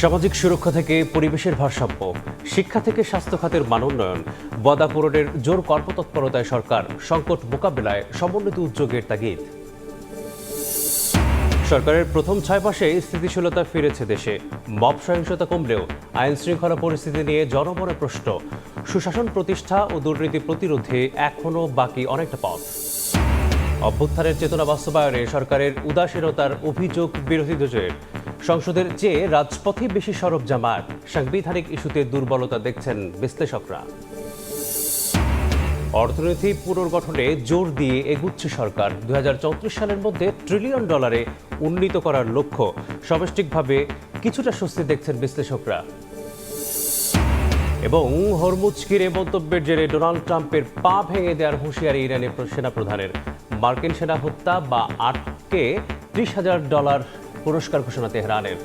সামাজিক সুরক্ষা থেকে পরিবেশের ভারসাম্য, শিক্ষা থেকে স্বাস্থ্য খাতের মানোন্নয়ন, ওয়াদা পূরণের জোর কর্মতৎপরতায় সরকার সংকট মোকাবিলায় সমন্বিত উদ্যোগের তাগিদ। সরকারের প্রথম 6 মাসে স্থিতিশীলতা ফিরেছে দেশে। মব সহিংসতা কমলেও আইন শৃঙ্খলা পরিস্থিতি নিয়ে জনমনে প্রশ্ন। সুশাসন প্রতিষ্ঠা ও দুর্নীতি প্রতিরোধে এখনও বাকি অনেকটা পথ। অভ্যুত্থানের চেতনা বাস্তবায়নে সরকারের উদাসীনতার অভিযোগ বিরোধীদের। সংসদের চেয়ে রাজপথে বেশি সরব জামায়াত। সাংবিধানিক ইস্যুতে দুর্বলতা দেখছেন বিশ্লেষকরা। অর্থনীতি পুনর্গঠনে জোর দিয়ে এগুচ্ছে সরকার। 2034 সালের মধ্যে $1 ট্রিলিয়ন উন্নীত করার লক্ষ্য। সামষ্টিকভাবে কিছুটা স্বস্তি দেখছেন বিশ্লেষকরা। এবং হরমুজ ঘিরে মন্তব্যের জেরে ডোনাল্ড ট্রাম্পের পা ভেঙে দেওয়ার হুঁশিয়ারি ইরানের সেনাপ্রধানের। মার্কিন সেনা হত্যা বা আটকে $30,000 পুরস্কার ঘোষণা তেহরানের।